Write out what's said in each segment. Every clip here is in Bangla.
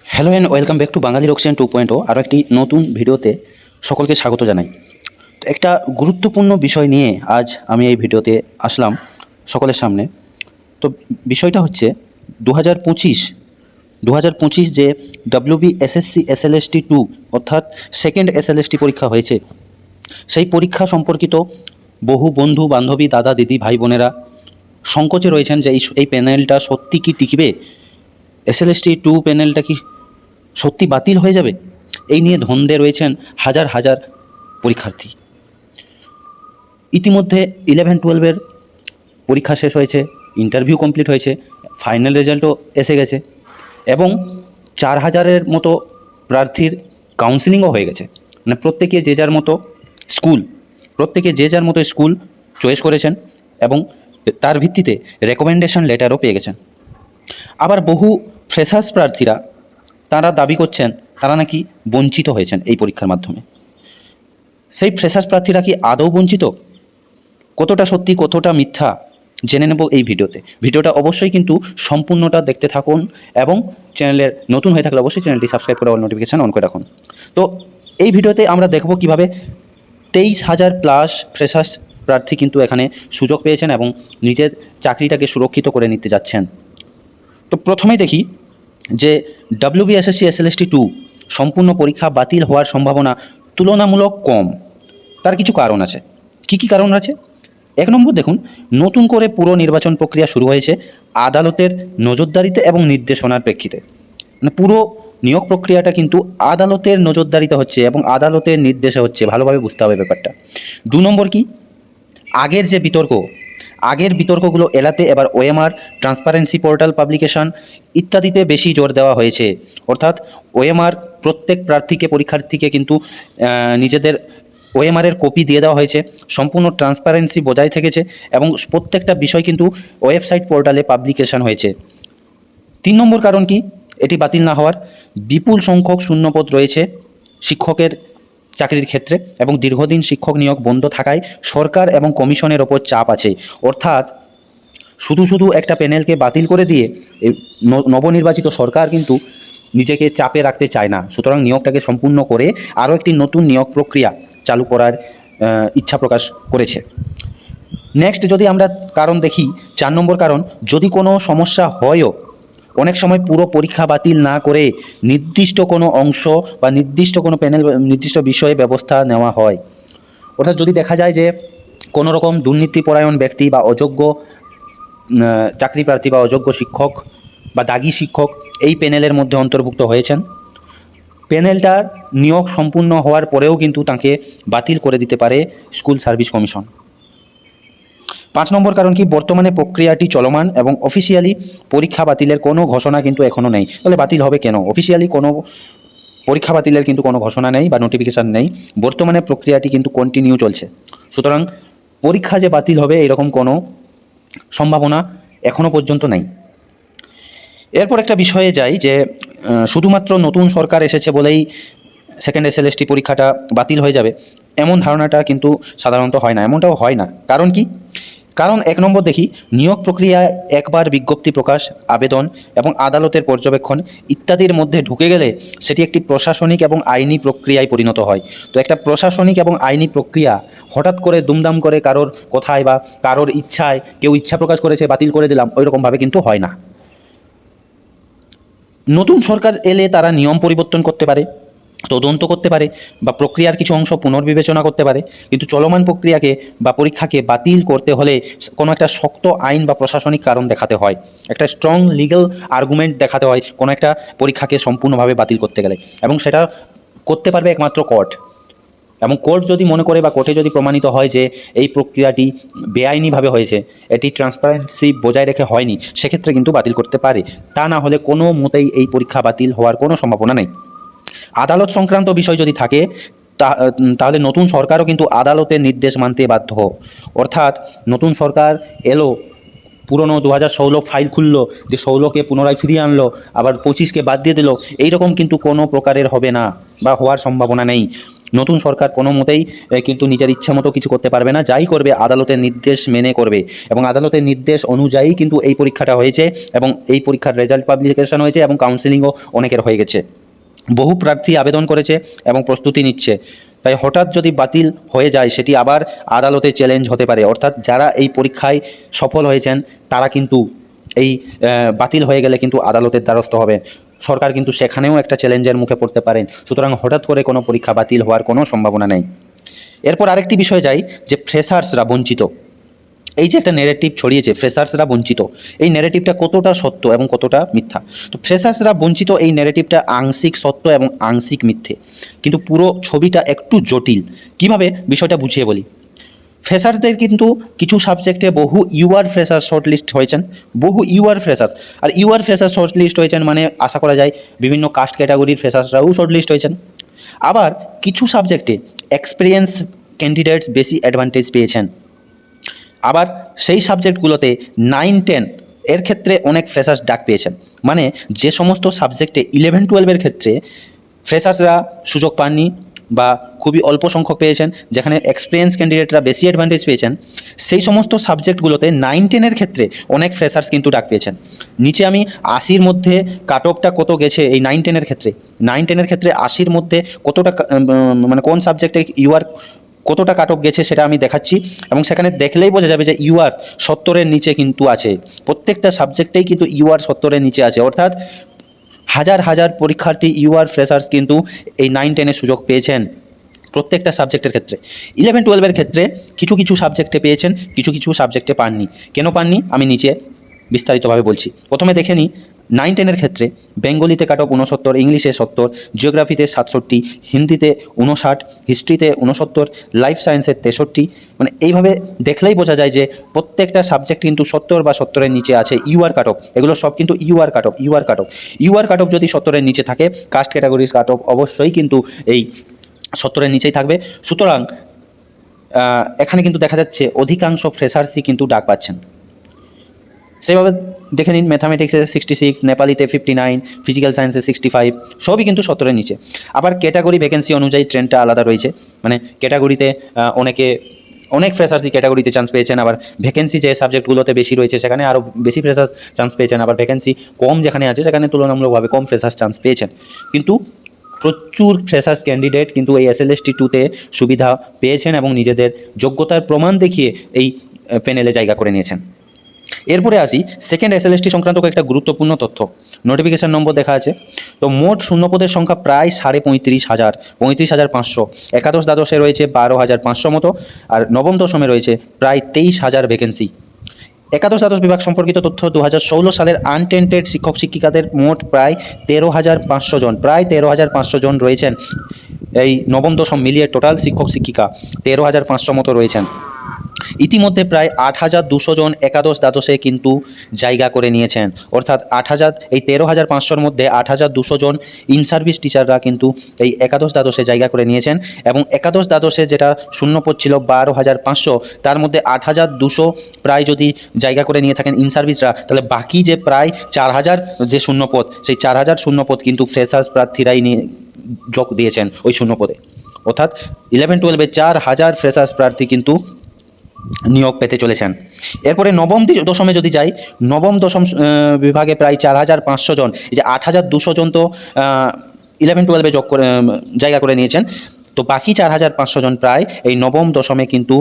Hello and welcome back to Bangali রকশন 2.0 আরও একটি নতুন ভিডিওতে সকলকে স্বাগত জানাই। তো একটা গুরুত্বপূর্ণ বিষয় নিয়ে আজ আমি এই ভিডিওতে আসলাম সকলের সামনে। তো বিষয়টা হচ্ছে 2025 যে WBSSC SLST 2 অর্থাৎ সেকেন্ড SLST পরীক্ষা হয়েছে, সেই পরীক্ষা সম্পর্কিত বহু বন্ধু বান্ধবী, দাদা দিদি, ভাই বোনেরা সংকোচে রয়েছেন যে এই প্যানেলটা সত্যি কি টিকবে, SLST 2 প্যানেলটা কি সত্যি বাতিল হয়ে যাবে, এই নিয়ে ধন্দে রয়েছেন হাজার হাজার পরীক্ষার্থী। ইতিমধ্যে 11-12-এর পরীক্ষা শেষ হয়েছে, ইন্টারভিউ কমপ্লিট হয়েছে, ফাইনাল রেজাল্টও এসে গেছে এবং 4000-এর মতো প্রার্থীর কাউন্সিলিংও হয়ে গেছে। মানে প্রত্যেকে যে যার মতো স্কুল চয়েস করেছেন এবং তার ভিত্তিতে রেকমেন্ডেশন লেটারও পেয়ে গেছেন। আবার বহু ফ্রেশার্স প্রার্থীরা তারা দাবি করছেন তারা নাকি বঞ্চিত হয়েছেন এই পরীক্ষার মাধ্যমে। সেই ফ্রেশার্স প্রার্থীরা কি আদৌ বঞ্চিত? কতটা সত্যি কতটা মিথ্যা জেনে নেব এই ভিডিওটা অবশ্যই কিন্তু সম্পূর্ণটা দেখতে থাকুন এবং চ্যানেলের নতুন হয়ে থাকলে অবশ্যই চ্যানেলটি সাবস্ক্রাইব করে অল নোটিফিকেশান অন করে রাখুন। তো এই ভিডিওতে আমরা দেখব কিভাবে 23,000+ ফ্রেশার্স প্রার্থী কিন্তু এখানে সুযোগ পেয়েছেন এবং নিজের চাকরিটাকে সুরক্ষিত করে নিতে যাচ্ছেন। তো প্রথমেই দেখি যে WBSSC SLST 2 সম্পূর্ণ পরীক্ষা বাতিল হওয়ার সম্ভাবনা তুলনামূলক কম। তার কিছু কারণ আছে। কি কি কারণ আছে? 1 নম্বর দেখুন, নতুন করে পুরো নির্বাচন প্রক্রিয়া শুরু হয়েছে আদালতের নজরদারিতে এবং নির্দেশনার প্রেক্ষিতে। মানে পুরো নিয়োগ প্রক্রিয়াটা কিন্তু আদালতের নজরদারিতে হচ্ছে এবং আদালতের নির্দেশে হচ্ছে, ভালোভাবে বুঝতে হবে ব্যাপারটা। 2 নম্বর কি, আগের বিতর্কগুলো এড়াতে এবার OMR, ট্রান্সপারেন্সি পোর্টাল পাবলিকেশন ইত্যাদিতে বেশি জোর দেওয়া হয়েছে। অর্থাৎ OMR প্রত্যেক পরীক্ষার্থীকে কিন্তু নিজেদের OMR-এর কপি দিয়ে দেওয়া হয়েছে, সম্পূর্ণ ট্রান্সপারেন্সি বজায় থেকেছে এবং প্রত্যেকটা বিষয় কিন্তু ওয়েবসাইট পোর্টালে পাবলিকেশন হয়েছে। 3 নম্বর কারণ কি এটি বাতিল না হওয়ার, বিপুল সংখ্যক শূন্যপদ রয়েছে শিক্ষকের চাকরির ক্ষেত্রে এবং দীর্ঘদিন শিক্ষক নিয়োগ বন্ধ থাকায় সরকার এবং কমিশনের ওপর চাপ আছে। অর্থাৎ শুধু একটা প্যানেলকে বাতিল করে দিয়ে নবনির্বাচিত সরকার কিন্তু নিজেকে চাপে রাখতে চায় না। সুতরাং নিয়োগটাকে সম্পূর্ণ করে আরও একটি নতুন নিয়োগ প্রক্রিয়া চালু করার ইচ্ছা প্রকাশ করেছে। নেক্সট যদি আমরা কারণ দেখি, 4 নম্বর কারণ, যদি কোনো সমস্যা হয়ও অনেক সময় পুরো পরীক্ষা বাতিল না করে নির্দিষ্ট কোনো অংশ বা নির্দিষ্ট কোনো প্যানেল নির্দিষ্ট বিষয়ে ব্যবস্থা নেওয়া হয়। অর্থাৎ যদি দেখা যায় যে কোনো রকম দুর্নীতিপরায়ণ ব্যক্তি বা অযোগ্য চাকরি প্রার্থী বা অযোগ্য শিক্ষক বা দাগী শিক্ষক এই প্যানেলের মধ্যে অন্তর্ভুক্ত হয়েছেন, প্যানেলটার নিয়োগ সম্পূর্ণ হওয়ার পরেও কিন্তু তাকে বাতিল করে দিতে পারে স্কুল সার্ভিস কমিশন। 5 নম্বর কারণ কি, বর্তমানে প্রক্রিয়াটি চলমান এবং অফিসিয়ালি পরীক্ষা বাতিলের কোনো ঘোষণা কিন্তু এখনও নেই। তাহলে বাতিল হবে কেন? অফিসিয়ালি কোনো পরীক্ষা বাতিলের কিন্তু কোনো ঘোষণা নেই বা নোটিফিকেশান নেই, বর্তমানে প্রক্রিয়াটি কিন্তু কন্টিনিউ চলছে। সুতরাং পরীক্ষা যে বাতিল হবে এরকম কোনো সম্ভাবনা এখনও পর্যন্ত নেই। এরপর একটা বিষয়ে যাই যে শুধুমাত্র নতুন সরকার এসেছে বলেই সেকেন্ড SLST পরীক্ষাটা বাতিল হয়ে যাবে এমন ধারণাটা কিন্তু সাধারণত হয় না, এমনটাও হয় না। কারণ কি? কারণ 1 নম্বর দেখি, নিয়োগ প্রক্রিয়ায় একবার বিজ্ঞপ্তি প্রকাশ, আবেদন এবং আদালতের পর্যবেক্ষণ ইত্যাদির মধ্যে ঢুকে গেলে সেটি একটি প্রশাসনিক এবং আইনি প্রক্রিয়ায় পরিণত হয়। তো একটা প্রশাসনিক এবং আইনি প্রক্রিয়া হঠাৎ করে দুমদাম করে কারোর কথায় বা কারোর ইচ্ছায় কেউ ইচ্ছা প্রকাশ করেছে বাতিল করে দিলাম, ওইরকমভাবে কিন্তু হয় না। নতুন সরকার এলে তারা নিয়ম পরিবর্তন করতে পারে, তদন্ত করতে পারে বা প্রক্রিয়ার কিছু অংশ পুনর্বিবেচনা করতে পারে, কিন্তু চলমান প্রক্রিয়াকে বা পরীক্ষাকে বাতিল করতে হলে কোনো একটা শক্ত আইন বা প্রশাসনিক কারণ দেখাতে হয়, একটা স্ট্রং লিগ্যাল আর্গুমেন্ট দেখাতে হয় কোনো একটা পরীক্ষাকে সম্পূর্ণভাবে বাতিল করতে গেলে, এবং সেটা করতে পারবে একমাত্র কোর্ট। এবং কোর্ট যদি মনে করে বা কোর্টে যদি প্রমাণিত হয় যে এই প্রক্রিয়াটি বেআইনিভাবে হয়েছে, এটি ট্রান্সপারেন্সি বজায় রেখে হয়নি, সেক্ষেত্রে কিন্তু বাতিল করতে পারে। তা না হলে কোনো মতেই এই পরীক্ষা বাতিল হওয়ার কোনো সম্ভাবনা নেই। আদালত সংক্রান্ত বিষয় যদি থাকে তাহলে নতুন সরকারও কিন্তু আদালতের নির্দেশ মানতে বাধ্য। অর্থাৎ নতুন সরকার এলো, পুরনো 2016 ফাইল খুললো, যে 16কে পুনরায় ফিরিয়ে আনলো, আবার 25কে বাদ দিয়ে দিল, এইরকম কিন্তু কোনো প্রকারের হবে না বা হওয়ার সম্ভাবনা নেই। নতুন সরকার কোনো মতেই কিন্তু নিজের ইচ্ছা মতো কিছু করতে পারবে না, যাই করবে আদালতের নির্দেশ মেনে করবে এবং আদালতের নির্দেশ অনুযায়ী কিন্তু এই পরীক্ষাটা হয়েছে এবং এই পরীক্ষার রেজাল্ট পাবলিকেশন হয়েছে এবং কাউন্সেলিংও অনেকের হয়ে গেছে। বহু প্রার্থী আবেদন করেছে এবং প্রস্তুতি নিচ্ছে, তাই হঠাৎ যদি বাতিল হয়ে যায় সেটি আবার আদালতে চ্যালেঞ্জ হতে পারে। অর্থাৎ যারা এই পরীক্ষায় সফল হয়েছেন তারা কিন্তু এই বাতিল হয়ে গেলে কিন্তু আদালতের দ্বারস্থ হবে, সরকার কিন্তু সেখানেও একটা চ্যালেঞ্জের মুখে পড়তে পারেন। সুতরাং হঠাৎ করে কোনো পরীক্ষা বাতিল হওয়ার কোনো সম্ভাবনা নেই। এরপর আরেকটি বিষয় যাই যে ফ্রেশার্সরা বঞ্চিত। এই যে একটা নেগেটিভ ছড়িয়েছে ফ্রেশার্সরা বঞ্চিত, এই নেগেটিভটা কতটা সত্য এবং কতটা মিথ্যা? তো ফ্রেশার্সরা বঞ্চিত এই নেগেটিভটা আংশিক সত্য এবং আংশিক মিথ্যে, কিন্তু পুরো ছবিটা একটু জটিল। কিভাবে বিষয়টা বুঝিয়ে বলি। ফ্রেশার্সদের কিন্তু কিছু সাবজেক্টে বহু ইউআর ফ্রেশার শর্টলিস্ট হয়েছেন, বহু ইউআর ফ্রেশার্স। আর ইউআর ফ্রেশার শর্টলিস্ট হয়েছেন মানে আশা করা যায় বিভিন্ন কাস্ট ক্যাটাগরির ফ্রেশার্সরাও শর্টলিস্ট হয়েছেন। আবার কিছু সাবজেক্টে এক্সপিরিয়েন্স ক্যান্ডিডেটস বেশি অ্যাডভান্টেজ পেয়েছেন। আবার সেই সাবজেক্টগুলোতে 9-10 এর ক্ষেত্রে অনেক ফ্রেশার্স ডাক পেয়েছেন। মানে যে সমস্ত সাবজেক্টে 11-12 ক্ষেত্রে ফ্রেশার্সরা সুযোগ পাননি বা খুবই অল্প সংখ্যক পেয়েছেন, যেখানে এক্সপিরিয়েন্স ক্যান্ডিডেটরা বেশি অ্যাডভান্টেজ পেয়েছেন, সেই সমস্ত সাবজেক্টগুলোতে 9-10 ক্ষেত্রে অনেক ফ্রেশার্স কিন্তু ডাক পেয়েছেন। নিচে আমি 80-র মধ্যে কাট অফটা কত গেছে এই 9-10 ক্ষেত্রে, 9-10 ক্ষেত্রে 80-র মধ্যে কতটা মানে কোন সাবজেক্টে ইউআর কতটা কাট অফ গেছে সেটা আমি দেখাচ্ছি এবং সেখানে দেখলেই বোঝা যাবে যে ইউআর 70-এর নিচে কিন্তু আছে। প্রত্যেকটা সাবজেক্টেই কিন্তু ইউআর 70-এর নিচে আছে, অর্থাৎ হাজার হাজার পরীক্ষার্থী ইউআর ফ্রেশার্স কিন্তু এই 9-10-এর সুযোগ পেয়েছেন প্রত্যেকটা সাবজেক্টের ক্ষেত্রে। 11-12-এর ক্ষেত্রে কিছু কিছু সাবজেক্টে পেয়েছেন, কিছু কিছু সাবজেক্টে পাননি। কেন পাননি আমি নিচে বিস্তারিতভাবে বলছি। প্রথমে দেখে নিই 9-10-এর ক্ষেত্রে বেঙ্গলিতে কাট অফ 69, ইংলিশে 70, জিওগ্রাফিতে 67, হিন্দিতে 59, হিস্ট্রিতে 69, লাইফ সায়েন্সে 63। মানে এইভাবে দেখলেই বোঝা যায় যে প্রত্যেকটা সাবজেক্ট কিন্তু 70 বা 70-এর নিচে আছে ইউআর কাট অফ। এগুলো সব কিন্তু UR cut off, UR cut off. UR cut off যদি 70-এর নিচে থাকে, কাস্ট ক্যাটাগরিজ কাট অফ অবশ্যই কিন্তু এই 70-এর নিচেই থাকবে। সুতরাং এখানে কিন্তু দেখা যাচ্ছে অধিকাংশ ফ্রেশার্সই কিন্তু ডাক পাচ্ছেন। সেভাবে দেখে নিন ম্যাথামেটিক্সে 66, নেপালিতে 59, ফিজিক্যাল সায়েন্সে 65, সবই কিন্তু 70-এর নিচে। আবার ক্যাটাগরি ভ্যাকেন্সি অনুযায়ী ট্রেন্ডটা আলাদা রয়েছে, মানে ক্যাটাগরিতে অনেক ফ্রেশার্সই ক্যাটাগরিতে চান্স পেয়েছেন, আবার ভ্যাকেন্সি যে সাবজেক্টগুলোতে বেশি রয়েছে সেখানে আরও বেশি ফ্রেশার্স চান্স পেয়েছেন, আবার ভ্যাকেন্সি কম যেখানে আছে সেখানে তুলনামূলকভাবে কম ফ্রেশার্স চান্স পেয়েছেন। কিন্তু প্রচুর ফ্রেশার্স ক্যান্ডিডেট কিন্তু এই SLST 2-তে সুবিধা পেয়েছেন এবং নিজেদের যোগ্যতার প্রমাণ দেখিয়ে এই প্যানেলে জায়গা করে নিয়েছেন। এরপরে আসি সেকেন্ড SLST সংক্রান্ত কয়েকটা গুরুত্বপূর্ণ তথ্য। নোটিফিকেশন নম্বর দেখা আছে। তো মোট শূন্যপদের সংখ্যা প্রায় 35,500, 35,500। একাদশ দ্বাদশে রয়েছে 12,500 মতো, আর নবম দশমে রয়েছে প্রায় 23,000 ভ্যাকেন্সি। একাদশ দ্বাদশ বিভাগ সম্পর্কিত তথ্য 2016 সালের আনটেন্টেড শিক্ষক শিক্ষিকাদের মোট প্রায় 13,500 জন, প্রায় 13,500 জন রয়েছেন। এই নবম দশম মিলিয়ে টোটাল শিক্ষক শিক্ষিকা 13,500 মতো রয়েছেন। ইতিমধ্যে প্রায় 8,200 জন একাদশ দ্বাদশে কিন্তু জায়গা করে নিয়েছেন, অর্থাৎ 8,000 এই 13,500-র মধ্যে 8,200 জন ইন সার্ভিস টিচাররা কিন্তু এই একাদশ দ্বাদশে জায়গা করে নিয়েছেন। এবং একাদশ দ্বাদশে যেটা শূন্যপদ ছিল 12,500, তার মধ্যে 8,200 প্রায় যদি জায়গা করে নিয়ে থাকেন ইন সার্ভিসরা, তাহলে বাকি যে প্রায় 4,000 যে শূন্যপদ, সেই 4,000 শূন্যপদ কিন্তু ফ্রেশার্স প্রার্থীরাই নিয়ে যোগ দিয়েছেন ওই শূন্যপদে। অর্থাৎ 11-12-এ 4,000 ফ্রেশার্স প্রার্থী কিন্তু নিয়োগ পেতে চলেছেন। এরপরে নবম দশমে যদি যাই, নবম দশম বিভাগে প্রায় 4,500 জন, এই যে 8,200 জন তো 11-12-এ যোগ করে জায়গা করে নিয়েছেন, তো বাকি 4,500 জন প্রায় এই নবম দশমে কিন্তু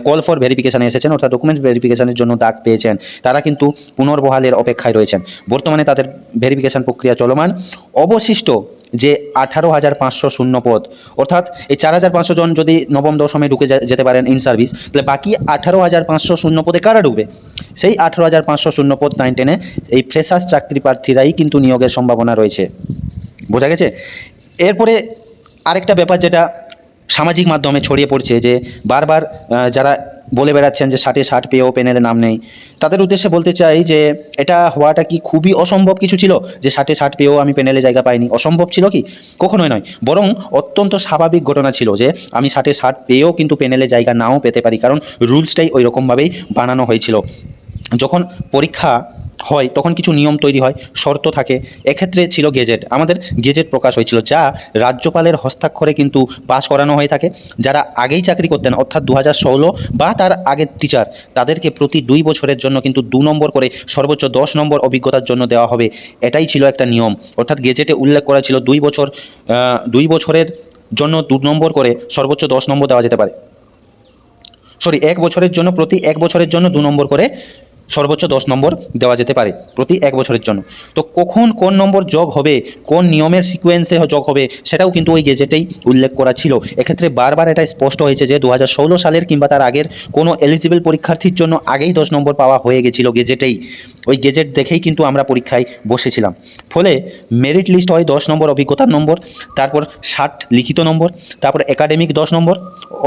কল ফর ভেরিফিকেশানে এসেছেন, অর্থাৎ ডকুমেন্ট ভেরিফিকেশানের জন্য ডাক পেয়েছেন। তারা কিন্তু পুনর্বহালের অপেক্ষায় রয়েছেন, বর্তমানে তাদের ভেরিফিকেশান প্রক্রিয়া চলমান। অবশিষ্ট যে 18,500 শূন্যপদ, অর্থাৎ এই 4,500 জন যদি নবম দশমে ঢুকে যেতে পারেন ইন সার্ভিস, তাহলে বাকি 18,500 শূন্যপদে কারা ঢুকবে? সেই 18,500 শূন্যপদ 9-10-এ এই ফ্রেশার্স চাকরি প্রার্থীরাই কিন্তু নিয়োগের সম্ভাবনা রয়েছে। বোঝা গেছে? এরপরে আরেকটা ব্যাপার যেটা সামাজিক মাধ্যমে ছড়িয়ে পড়ছে, যে বারবার যারা বলে বেড়াচ্ছেন যে 60-60 পেয়েও প্যানেলে নাম নেই, তাদের উদ্দেশ্যে বলতে চাই যে এটা হওয়াটা কি খুবই অসম্ভব কিছু ছিল যে 60-60 পেয়েও আমি প্যানেলে জায়গা পাইনি? অসম্ভব ছিল কি? কখনোই নয়, বরং অত্যন্ত স্বাভাবিক ঘটনা ছিল যে আমি 60-60 পেয়েও কিন্তু প্যানেলে জায়গা নাও পেতে পারি, কারণ রুলসটাই ওই রকমভাবেই বানানো হয়েছিল। যখন পরীক্ষা হয় তখন কিছু নিয়ম তৈরি হয়, শর্ত থাকে। এক্ষেত্রে ছিল গেজেট, আমাদের গেজেট প্রকাশ হয়েছিল, যা রাজ্যপালের হস্তাক্ষরে কিন্তু পাস করানো হয়ে থাকে। যারা আগেই চাকরি করতেন অর্থাৎ 2016 বা তার আগের টিচার, তাদেরকে প্রতি 2 বছরের জন্য কিন্তু 2 নম্বর করে সর্বোচ্চ 10 নম্বর অভিজ্ঞতার জন্য দেওয়া হবে। এটাই ছিল একটা নিয়ম, অর্থাৎ গেজেটে উল্লেখ করা ছিল 2 বছরের জন্য 2 নম্বর করে সর্বোচ্চ 10 নম্বর দেওয়া যেতে পারে। 1 বছরের জন্য প্রতি 1 বছরের জন্য 2 নম্বর করে সর্বোচ্চ 10 নম্বর দেওয়া যেতে পারে প্রতি 1 বছরের জন্য। তো কখন কোন নম্বর যোগ হবে, কোন নিয়মের সিকোয়েন্সে যোগ হবে, সেটাও কিন্তু ওই গেজেটেই উল্লেখ করা ছিল। এক্ষেত্রে বারবার এটা স্পষ্ট হয়েছে যে 2016 সালের কিংবা তার আগের কোনো এলিজিবল পরীক্ষার্থীর জন্য আগেই 10 নম্বর পাওয়া হয়ে গেছিল গেজেটেই। ওই গেজেট দেখেই কিন্তু আমরা পরীক্ষায় বসেছিলাম। ফলে মেরিট লিস্ট হয় 10 নম্বর অভিজ্ঞতার নম্বর, তারপর 60 লিখিত নম্বর, তারপর একাডেমিক 10 নম্বর,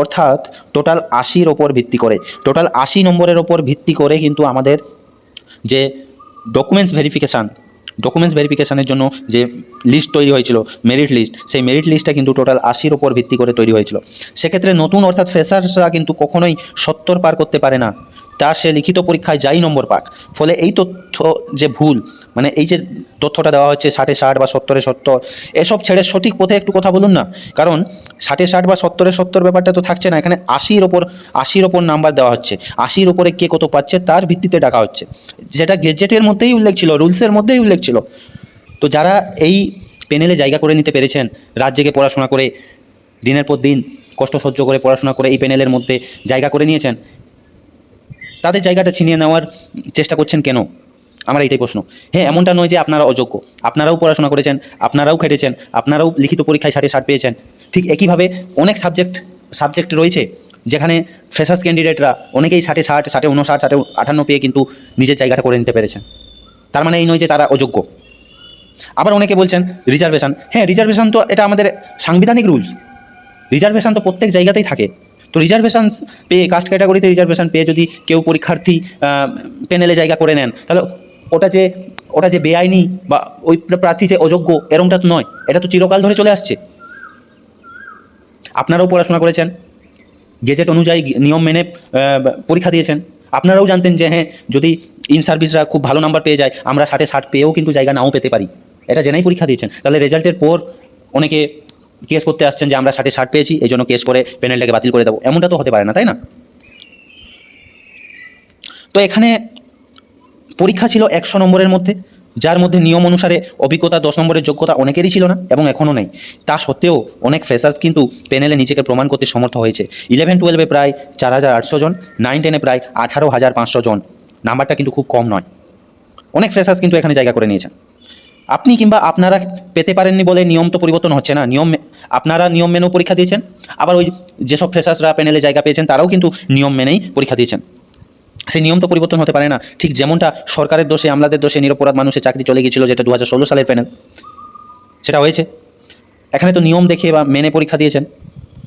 অর্থাৎ টোটাল 80-র ওপর ভিত্তি করে, টোটাল 80 নম্বরের ওপর ভিত্তি করে কিন্তু আমাদের যে ডকুমেন্টস ভেরিফিকেশানের জন্য যে লিস্ট তৈরি হয়েছিল, মেরিট লিস্ট, সেই মেরিট লিস্টটা কিন্তু টোটাল 80-র ওপর ভিত্তি করে তৈরি হয়েছিল। সেক্ষেত্রে নতুন অর্থাৎ ফ্রেশার্সরা কিন্তু কখনোই 70 পার করতে পারে না, তার সে লিখিত পরীক্ষায় যাই নম্বর পাক। ফলে এই তথ্য যে ভুল, মানে এই যে তথ্যটা দেওয়া হচ্ছে 60-এ 60 বা 70-এ 70, এসব ছেড়ে সঠিক পথে একটু কথা বলুন না। কারণ 60-এ 60 বা 70-এ 70 ব্যাপারটা তো থাকছে না, এখানে 80-র ওপর নাম্বার দেওয়া হচ্ছে, 80-র ওপরে কে কত পাচ্ছে তার ভিত্তিতে ডাকা হচ্ছে, যেটা গেজেটের মধ্যেই উল্লেখ ছিল, রুলসের মধ্যেই উল্লেখ ছিল। তো যারা এই প্যানেলে জায়গা করে নিতে পেরেছেন, রাত জেগে পড়াশোনা করে, দিনের পর দিন কষ্ট সহ্য করে পড়াশোনা করে এই প্যানেলের মধ্যে জায়গা করে নিয়েছেন, তাদের জায়গাটা ছিনিয়ে নেওয়ার চেষ্টা করছেন কেন? আমার এইটাই প্রশ্ন। হ্যাঁ, এমনটা নয় যে আপনারা অযোগ্য, আপনারাও পড়াশোনা করেছেন, আপনারাও খেটেছেন, আপনারাও লিখিত পরীক্ষায় 60-এ 60 পেয়েছেন। ঠিক একইভাবে অনেক সাবজেক্ট রয়েছে যেখানে ফ্রেশার্স ক্যান্ডিডেটরা অনেকেই 60-এ 60, 60-এ 59, 60-এ 58 পেয়ে কিন্তু নিজের জায়গাটা করে নিতে পেরেছেন। তার মানে এই নয় যে তারা অযোগ্য। আবার অনেকে বলছেন রিজার্ভেশন, হ্যাঁ রিজার্ভেশন তো এটা আমাদের সাংবিধানিক রুলস, রিজার্ভেশন তো প্রত্যেক জায়গাতেই থাকে। তো রিজার্ভেশন পেয়ে, কাস্ট ক্যাটাগরিতে রিজার্ভেশন পেয়ে যদি কেউ পরীক্ষার্থী প্যানেলে জায়গা করে নেন, তাহলে ওটা যে বেআইনি বা ওই প্রার্থী যে অযোগ্য, এরকমটা তো নয়, এটা তো চিরকাল ধরে চলে আসছে। আপনারাও পড়াশোনা করেছেন, গেজেট অনুযায়ী নিয়ম মেনে পরীক্ষা দিয়েছেন, আপনারাও জানতেন যে হ্যাঁ যদি ইন সার্ভিসরা খুব ভালো নাম্বার পেয়ে যায়, আমরা 60-এ 60 পেয়েও কিন্তু জায়গা নাও পেতে পারি, এটা জেনেই পরীক্ষা দিয়েছেন। তাহলে রেজাল্টের পর অনেকে কেস করতে আসছেন যে আমরা 60-এ 60 পেয়েছি, এই জন্য কেস করে প্যানেলটাকে বাতিল করে দেবো, এমনটা তো হতে পারে না, তাই না? তো এখানে পরীক্ষা ছিল 100 নম্বরের মধ্যে, যার মধ্যে নিয়ম অনুসারে অভিজ্ঞতা 10 নম্বরের যোগ্যতা অনেকেরই ছিল না এবং এখনও নেই। তা সত্ত্বেও অনেক ফ্রেশার্স কিন্তু প্যানেলে নিজেকে প্রমাণ করতে সমর্থ হয়েছে। 11-12-এ প্রায় 4800 জন, 9-10-এ প্রায় 18500 জন, নাম্বারটা কিন্তু খুব কম নয়। অনেক ফ্রেশার্স কিন্তু এখানে জায়গা করে নিয়েছেন। আপনি কিংবা আপনারা পেতে পারেননি বলে নিয়ম তো পরিবর্তন হচ্ছে না, আপনারা নিয়ম মেনেও পরীক্ষা দিয়েছেন, আবার ওই যেসব ফ্রেশার্সরা প্যানেলে জায়গা পেয়েছেন তারাও কিন্তু নিয়ম মেনেই পরীক্ষা দিয়েছেন। সেই নিয়ম তো পরিবর্তন হতে পারে না। ঠিক যেমনটা সরকারের দোষে, আমলাদের দোষে নিরপরাধ মানুষের চাকরি চলে গিয়েছিল, যেটা 2016 সালের প্যানেল, সেটা হয়েছে। এখানে তো নিয়ম দেখে বা মেনে পরীক্ষা দিয়েছেন,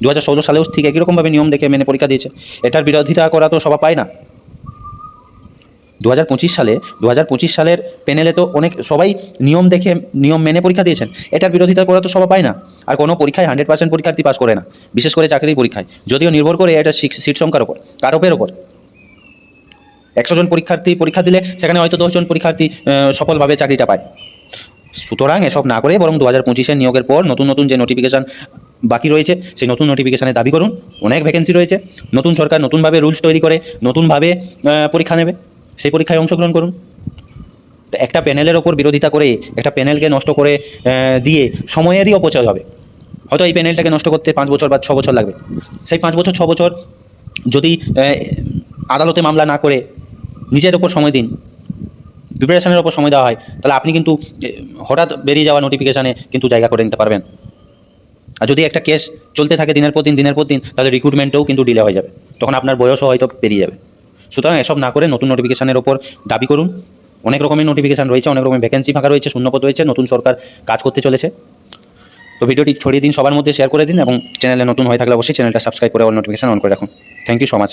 2016 সালেও ঠিক একই রকমভাবে নিয়ম দেখে মেনে পরীক্ষা দিয়েছে। এটার বিরোধিতা করা তো সবাই পায় না। 2025 সালের প্যানেলে তো সবাই নিয়ম দেখে নিয়ম মেনে পরীক্ষা দিয়েছেন, এটার বিরোধিতা করা তো সবাই পায় না। আর কোনো পরীক্ষায় 100% পরীক্ষার্থী পাস করে না, বিশেষ করে চাকরির পরীক্ষায়, যদিও নির্ভর করে এটা সিট সংখ্যার ওপর, কাটঅফের ওপর। 100 জন পরীক্ষার্থী পরীক্ষা দিলে সেখানে হয়তো 10 জন পরীক্ষার্থী সফলভাবে চাকরিটা পায়। সুতরাং এসব না করে বরং 2025-এর নিয়োগের পর নতুন যে নোটিফিকেশান বাকি রয়েছে, সেই নতুন নোটিফিকেশানে দাবি করুন। অনেক ভ্যাকেন্সি রয়েছে, নতুন সরকার নতুনভাবে রুলস তৈরি করে নতুনভাবে পরীক্ষা নেবে, সেই পরীক্ষায় অংশগ্রহণ করুন। একটা প্যানেলের ওপর বিরোধিতা করে, একটা প্যানেলকে নষ্ট করে দিয়ে সময়েরই অপচয় হবে। হয়তো এই প্যানেলটাকে নষ্ট করতে 5 বছর বা 6 বছর লাগবে, সেই 5 বছর 6 বছর যদি আদালতে মামলা না করে নিজের ওপর সময় দিন, প্রিপারেশনের ওপর সময় দেওয়া হয়, তাহলে আপনি কিন্তু হঠাৎ বেরিয়ে যাওয়া নোটিফিকেশানে কিন্তু জায়গা করে নিতে পারবেন। আর যদি একটা কেস চলতে থাকে দিনের পর দিন, তাহলে রিক্রুটমেন্টেও কিন্তু ডিলে হয়ে যাবে, তখন আপনার বয়সও হয়তো পেরিয়ে যাবে। সুতরাং এসব না করে নতুন নোটিফিকেশানের ওপর দাবি করুন। অনেক রকমের নোটিফিকেশান রয়েছে, অনেক রকমের ভ্যাকেন্সি ফাঁকা রয়েছে, শূন্যপদ রয়েছে, নতুন সরকার কাজ করতে চলেছে। তো ভিডিওটি ছড়িয়ে দিন, সবার মধ্যে শেয়ার করে দিন, এবং চ্যানেলে নতুন হয়ে থাকলে অবশ্যই চ্যানেলটা সাবস্ক্রাইব করে অল নোটিফিকেশান অন করে রাখুন। Thank you so much.